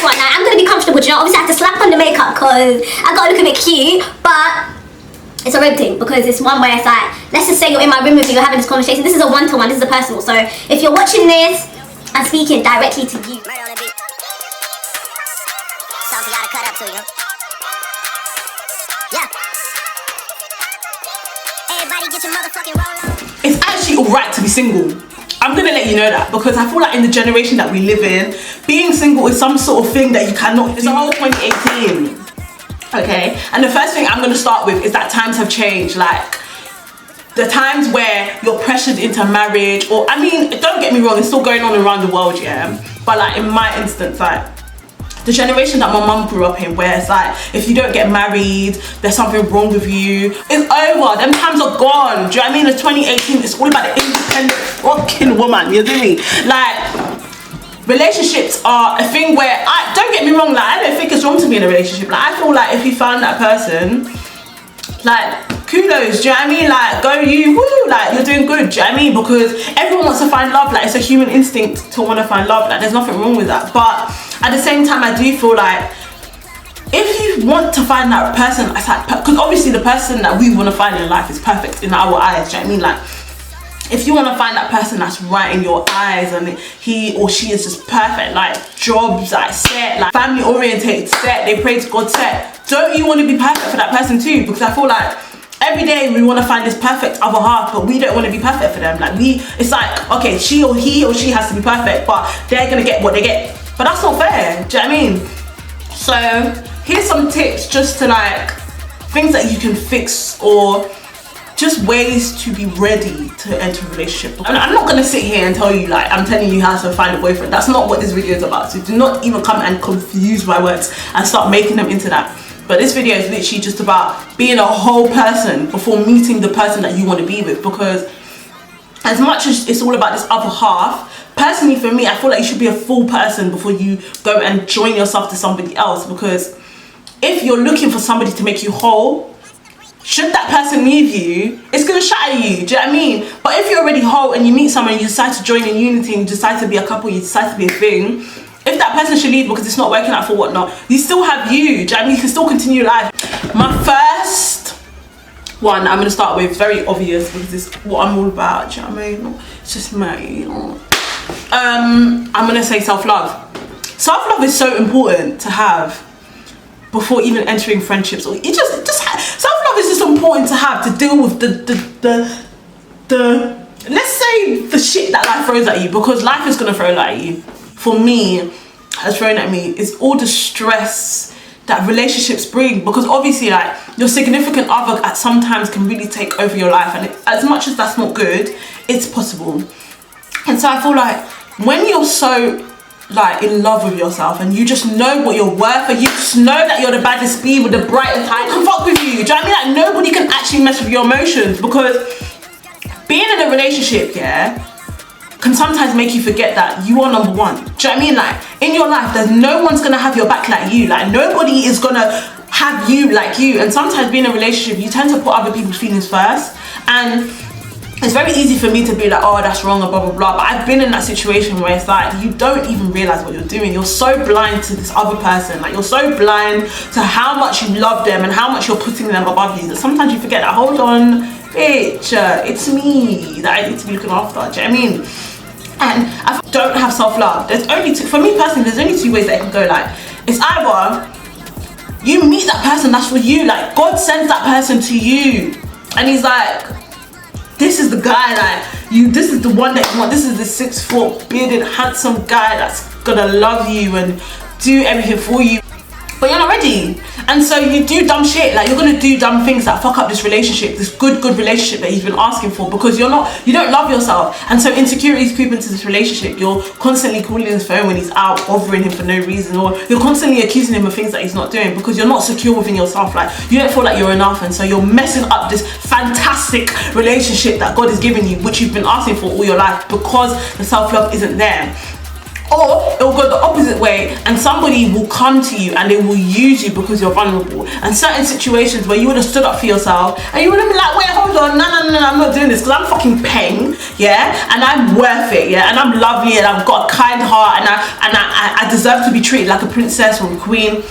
this one. Now, I'm gonna be comfortable, you know. Obviously, I have to slap on the makeup because I gotta look a bit cute, but it's a robe thing because it's one where it's like, let's just say you're in my room with me, you're having this conversation. This is a one-to-one, this is a personal. So if you're watching this, I'm speaking directly to you. Something gotta cut up to you. Yeah. Everybody get your motherfucking roll on. It's actually alright to be single. I'm gonna let you know that because I feel like in the generation that we live in, being single is some sort of thing that you cannot do. It's the whole 2018. Okay, and the first thing I'm gonna start with is that times have changed. Like the times where you're pressured into marriage, or I mean, don't get me wrong, it's still going on around the world, yeah. But like in my instance, like the generation that my mum grew up in, where it's like if you don't get married, there's something wrong with you. It's over. Them times are gone. Do you know what I mean? It's 2018. It's all about the independent fucking woman. You know me? Like. Relationships are a thing where don't get me wrong, like I don't think it's wrong to be in a relationship. Like I feel like if you found that person, like kudos, do you know what I mean? Like go you, woo, like you're doing good, do you know what I mean? Because everyone wants to find love, like it's a human instinct to want to find love, like there's nothing wrong with that. But at the same time, I do feel like if you want to find that person, it's like, because obviously the person that we want to find in life is perfect in our eyes, do you know what I mean? Like if you want to find that person that's right in your eyes and he or she is just perfect, like jobs, like set, like family orientated, set, they pray to God, set, don't you want to be perfect for that person too? Because I feel like every day we want to find this perfect other half, but we don't want to be perfect for them. Like it's like, okay, he or she has to be perfect, but they're gonna get what they get. But that's not fair, do you know what I mean? So here's some tips just to like things that you can fix, or just ways to be ready to enter a relationship. I'm not gonna sit here and tell you like I'm telling you how to find a boyfriend. That's not what this video is about. So do not even come and confuse my words and start making them into that. But this video is literally just about being a whole person before meeting the person that you want to be with. Because as much as it's all about this other half, personally for me, I feel like you should be a full person before you go and join yourself to somebody else. Because if you're looking for somebody to make you whole, should that person leave you, it's gonna shatter you, do you know what I mean? But if you're already whole and you meet someone and you decide to join in unity and you decide to be a couple, you decide to be a thing, if that person should leave because it's not working out for whatnot, you still have you, do you know what I mean? You can still continue life. My first one I'm gonna start with, very obvious because it's what I'm all about, do you know what I mean? It's just me, you know. I'm gonna say self-love. Self-love is so important to have before even entering friendships, or you just self-love is just important to have to deal with the let's say the shit that life throws at you, because life is gonna throw that at you. For me, has thrown at me is all the stress that relationships bring, because obviously like your significant other at sometimes can really take over your life, and as much as that's not good, it's possible. And so I feel like when you're so like in love with yourself and you just know what you're worth, and you just know that you're the baddest bee with the brightest eye, can fuck with you, do you know what I mean? Like nobody can actually mess with your emotions, because being in a relationship, yeah, can sometimes make you forget that you are number one. Do you know what I mean? Like in your life, there's no one's gonna have your back like you. Like nobody is gonna have you like you. And sometimes being in a relationship, you tend to put other people's feelings first, and it's very easy for me to be like, oh, that's wrong, or blah, blah, blah. But I've been in that situation where it's like, you don't even realize what you're doing. You're so blind to this other person. Like, you're so blind to how much you love them and how much you're putting them above you, that sometimes you forget that, hold on, bitch, it's me that I need to be looking after. Do you know what I mean? And I don't have self-love. There's only two, for me personally, there's only two ways that it can go. Like, it's either you meet that person that's for you. Like, God sends that person to you. And he's like, this is the guy that this is the one that you want. This is the 6 foot bearded handsome guy that's gonna love you and do everything for you. But you're not ready, and so you do dumb shit. Like, you're gonna do dumb things that fuck up this relationship, this good relationship that you've been asking for, because you don't love yourself. And so insecurities creep into this relationship. You're constantly calling his phone when he's out, bothering him for no reason, or you're constantly accusing him of things that he's not doing, because you're not secure within yourself. Like, you don't feel like you're enough, and so you're messing up this fantastic relationship that God has given you, which you've been asking for all your life, because the self-love isn't there. Or it will go the opposite way, and somebody will come to you and they will use you because you're vulnerable. And certain situations where you would have stood up for yourself and you would have been like, wait, hold on, no, I'm not doing this because I'm fucking paying, yeah, and I'm worth it, yeah, and I'm lovely and I've got a kind heart and I deserve to be treated like a princess or a queen,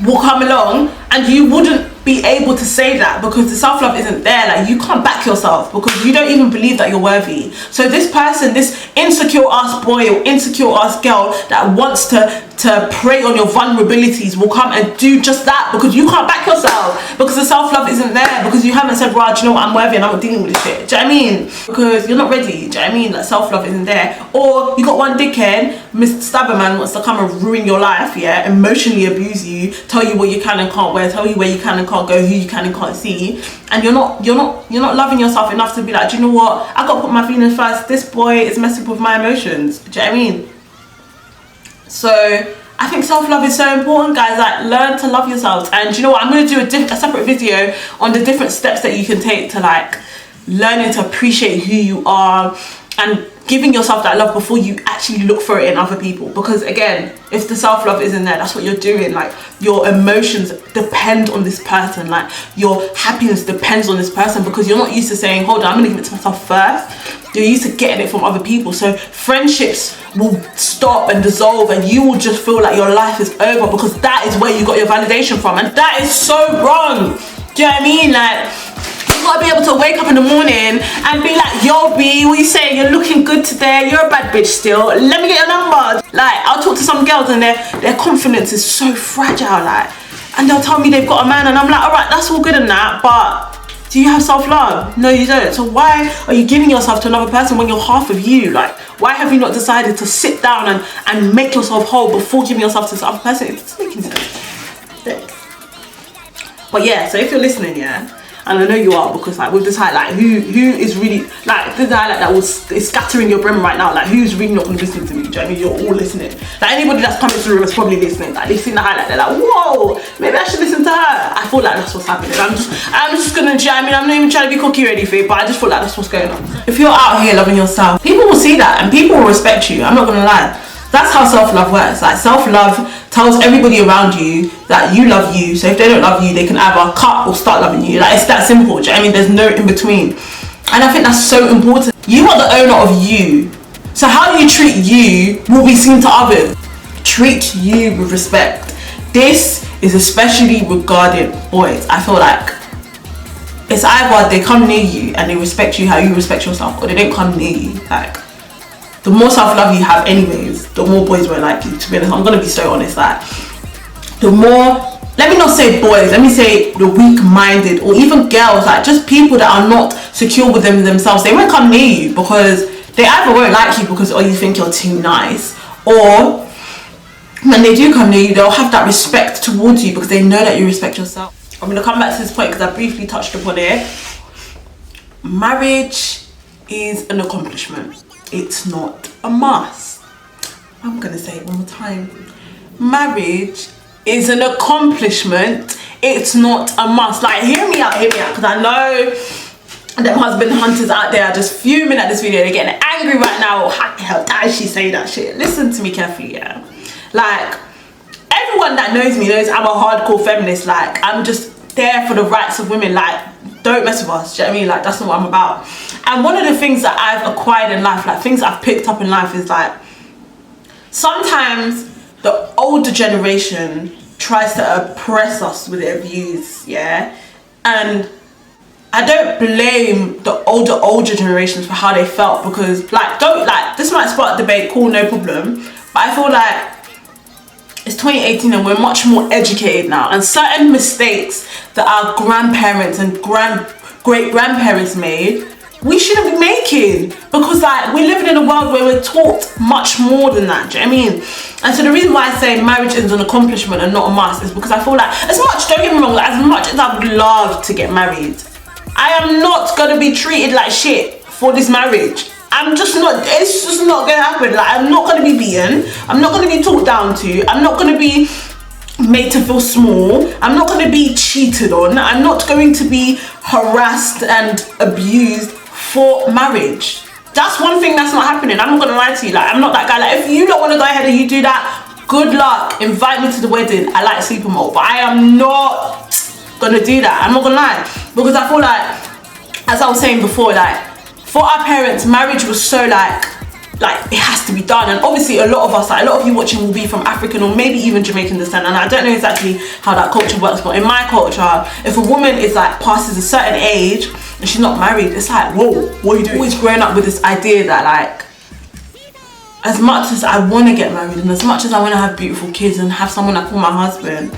will come along, and you wouldn't be able to say that because the self-love isn't there. Like, you can't back yourself because you don't even believe that you're worthy. So this person, this insecure ass boy or insecure ass girl that wants to prey on your vulnerabilities will come and do just that because you can't back yourself, because the self-love isn't there, because you haven't said, right, do you know what, I'm worthy and I'm not dealing with this shit. Do you know what I mean? Because you're not ready. Do you know what I mean? Like, self-love isn't there. Or you got one dickhead, Mr. Stabberman, wants to come and ruin your life, yeah, emotionally abuse you, tell you what you can and can't wear, tell you where you can and can't go, who you can and can't see, and you're not loving yourself enough to be like, do you know what, I gotta put my feelings first. This boy is messing with my emotions. Do you know what I mean? So I think self-love is so important, guys. Like, learn to love yourselves. And you know what, I'm going to do a separate video on the different steps that you can take to, like, learning to appreciate who you are and giving yourself that love before you actually look for it in other people. Because again, if the self-love isn't there, that's what you're doing. Like, your emotions depend on this person, like your happiness depends on this person, because you're not used to saying, hold on, I'm gonna give it to myself first. You're used to getting it from other people. So friendships will stop and dissolve and you will just feel like your life is over because that is where you got your validation from, and that is so wrong. Do you know what I mean? Like, you gotta be able to wake up in the morning and be like, yo B, what you saying? You're looking good today, you're a bad bitch still, let me get your number. Like, I'll talk to some girls and their confidence is so fragile, like, and they'll tell me they've got a man and I'm like, alright, that's all good and that, but do you have self-love? No, you don't. So why are you giving yourself to another person when you're half of you? Like, why have you not decided to sit down and make yourself whole before giving yourself to this other person? It's making sense. But yeah, so if you're listening, yeah, and I know you are, because like with this highlight, who is really, like, this highlight that is scattering your brain right now, like, who's really not going to listen to me? Do you know what I mean? You're all listening. Like, anybody that's coming through is probably listening. Like, they've seen the highlight, they're like, whoa, maybe I should listen to her. I feel like that's what's happening. I'm just gonna, do you know what I mean? I'm not even trying to be cocky or anything, but I just feel like that's what's going on. If you're out here loving yourself, people will see that and people will respect you. I'm not gonna lie. That's how self-love works. Like, self-love tells everybody around you that you love you. So if they don't love you, they can either cut or start loving you. Like, it's that simple. Do you know what I mean? There's no in between. And I think that's so important. You are the owner of you. So how you treat you will be seen to others. Treat you with respect. This is especially regarding boys. I feel like it's either they come near you and they respect you how you respect yourself, or they don't come near you. Like, the more self-love you have anyways, the more boys will like you. To be honest, I'm gonna be so honest, like, the more, let me not say boys, let me say the weak-minded, or even girls, like, just people that are not secure with themselves, they won't come near you because they either won't like you because, oh, you think you're too nice, or when they do come near you, they'll have that respect towards you because they know that you respect yourself. I'm gonna come back to this point because I briefly touched upon it. Marriage is an accomplishment. It's not a must. I'm gonna say it one more time. Marriage is an accomplishment. It's not a must. Like, hear me out, because I know them husband hunters out there are just fuming at this video. They're getting angry right now. How the hell did she say that shit? Listen to me carefully, yeah. Like, everyone that knows me knows I'm a hardcore feminist. Like, I'm just there for the rights of women. Like, don't mess with us. Do you know what I mean? Like, that's not what I'm about. And one of the things that I've acquired in life, like things I've picked up in life, is like, sometimes the older generation tries to oppress us with their views, yeah? And I don't blame the older generations for how they felt, because like, this might spark debate, cool, no problem, but I feel like it's 2018 and we're much more educated now, and certain mistakes that our grandparents and great-grandparents made, we shouldn't be making, because like, we're living in a world where we're taught much more than that. Do you know what I mean? And so the reason why I say marriage is an accomplishment and not a must is because I feel like, as much, don't get me wrong, like, as much as I would love to get married, I am not gonna be treated like shit for this marriage. I'm just not, it's just not gonna happen. Like, I'm not gonna be beaten, I'm not gonna be talked down to, I'm not gonna be made to feel small, I'm not going to be cheated on, I'm not going to be harassed and abused for marriage. That's one thing that's not happening. I'm not going to lie to you. Like, I'm not that guy. Like, if you don't want to go ahead and you do that, good luck, invite me to the wedding. I like sleeping mode, but I am not gonna do that. I'm not gonna lie, because I feel like, as I was saying before, like for our parents, marriage was so like it has to be done. And obviously a lot of us, like a lot of you watching will be from African or maybe even Jamaican descent, and I don't know exactly how that culture works, but in my culture, if a woman is like passes a certain age and she's not married, it's like, whoa, what are you doing? Always growing up with this idea that like, as much as I want to get married and as much as I want to have beautiful kids and have someone I call my husband,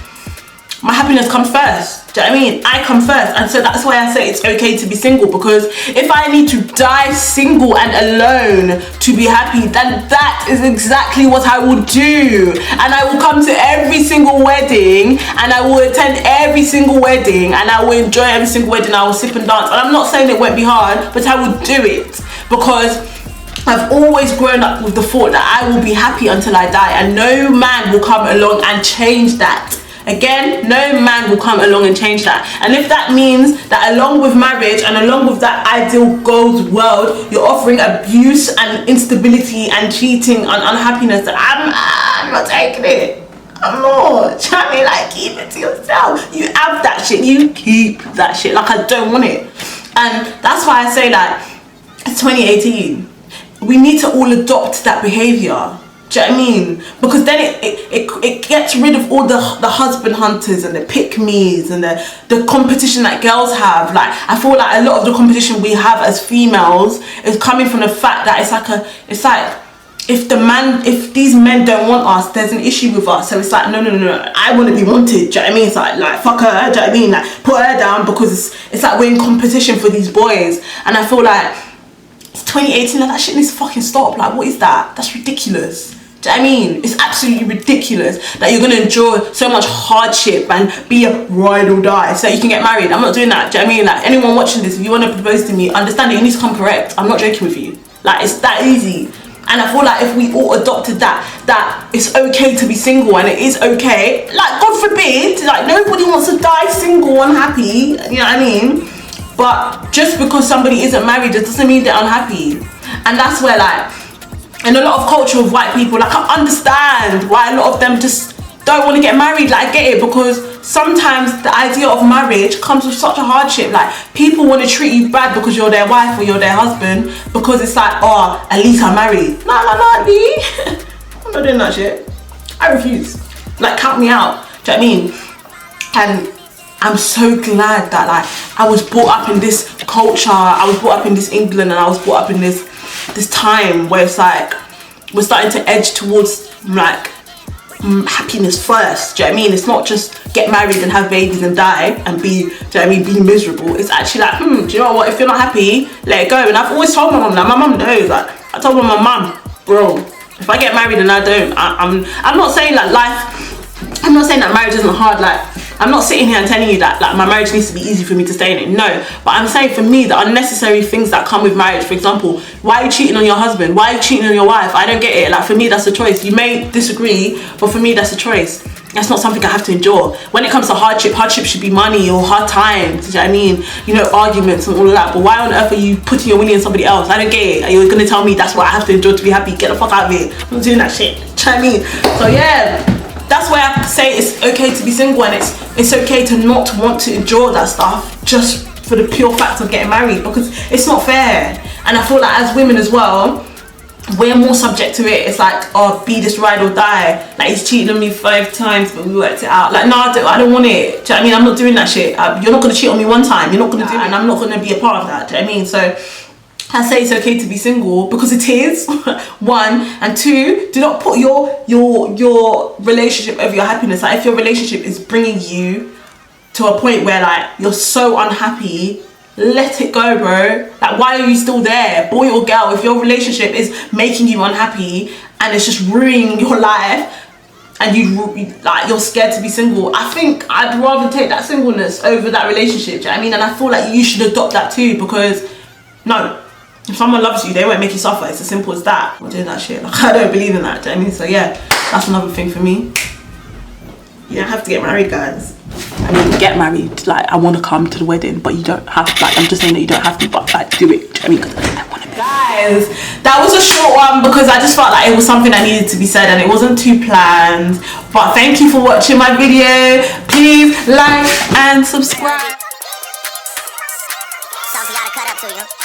my happiness comes first. Do you know what I mean? I come first. And so that's why I say it's okay to be single, because if I need to die single and alone to be happy, then that is exactly what I will do. And I will come to every single wedding, and I will attend every single wedding, and I will enjoy every single wedding. I will sip and dance. And I'm not saying it won't be hard, but I will do it, because I've always grown up with the thought that I will be happy until I die, and no man will come along and change that. Again, no man will come along and change that. And if that means that along with marriage and along with that ideal goals world, you're offering abuse and instability and cheating and unhappiness, I'm not taking it. I'm not. Do you know what I mean? Like, keep it to yourself. You have that shit, you keep that shit. Like, I don't want it. And that's why I say, like, it's 2018. We need to all adopt that behavior. Do you know what I mean? Because then it gets rid of all the husband hunters and the pick-me's and the competition that girls have. Like, I feel like a lot of the competition we have as females is coming from the fact that it's like if these men don't want us, there's an issue with us. So it's like, no, I want to be wanted. Do you know what I mean? It's like fuck her. Do you know what I mean? Like, put her down, because it's like we're in competition for these boys. And I feel like it's 2018 and that shit needs to fucking stop. Like, what is that? That's ridiculous. Do you know what I mean? It's absolutely ridiculous that you're going to endure so much hardship and be a ride or die so that you can get married. I'm not doing that. Do you know what I mean? Like, anyone watching this, if you want to propose to me, understand that you need to come correct. I'm not joking with you. Like, it's that easy. And I feel like if we all adopted that it's okay to be single, and it is okay, like, God forbid, like, nobody wants to die single unhappy, you know what I mean? But just because somebody isn't married, it doesn't mean they're unhappy. And that's where, like, and a lot of culture of white people, like, I understand why a lot of them just don't want to get married. Like, I get it, because sometimes the idea of marriage comes with such a hardship. Like, people want to treat you bad because you're their wife or you're their husband, because it's like, oh, at least I'm married. No, B. I'm not doing that shit. I refuse. Like, count me out. Do you know what I mean? And I'm so glad that, like, I was brought up in this culture, I was brought up in this England, and I was brought up in this time where it's like we're starting to edge towards like happiness first. Do you know what I mean? It's not just get married and have babies and die and be, do you know what I mean, be miserable. It's actually like, do you know what, if you're not happy, let it go. And I've always told my mum that. My mum knows. Like, I told my mum, bro, if I get married and I don't, I'm not saying that I'm not saying that marriage isn't hard. Like, I'm not sitting here and telling you that like my marriage needs to be easy for me to stay in it. No, but I'm saying for me, the unnecessary things that come with marriage, for example, why are you cheating on your husband? Why are you cheating on your wife? I don't get it. Like, for me, that's a choice. You may disagree, but for me, that's a choice. That's not something I have to endure. When it comes to hardship should be money or hard times. Do you know what I mean? You know, arguments and all of that. But why on earth are you putting your willy in somebody else? I don't get it. Are you going to tell me that's what I have to endure to be happy? Get the fuck out of here. I'm not doing that shit. Do you know what I mean? So yeah. That's why I say it's okay to be single, and it's okay to not want to endure that stuff just for the pure fact of getting married, because it's not fair. And I feel like as women as well, we're more subject to it. It's like, oh, be this ride or die. Like, he's cheated on me 5 times, but we worked it out. Like, no, I don't want it. Do you know what I mean? I'm not doing that shit. You're not going to cheat on me one time. You're not going to do it, and I'm not going to be a part of that. Do you know what I mean? So I say it's okay to be single because it is, 1, and 2, do not put your relationship over your happiness. Like, if your relationship is bringing you to a point where like you're so unhappy, let it go, bro. Like, why are you still there? Boy or girl, if your relationship is making you unhappy and it's just ruining your life, and you're scared to be single, I think I'd rather take that singleness over that relationship. Do you know what I mean? And I feel like you should adopt that too, because no, if someone loves you, they won't make you suffer. It's as simple as that. I'm not doing that shit. Like, I don't believe in that. Do you know what I mean? So yeah, that's another thing for me. You don't have to get married, guys. I mean, get married. Like, I want to come to the wedding, but you don't have. Like, I'm just saying that you don't have to, but like, do it. Do you know what I mean? Because I want to be Guys, that was a short one because I just felt like it was something that needed to be said and it wasn't too planned. But thank you for watching my video. Please like and subscribe. Something gotta cut up to you.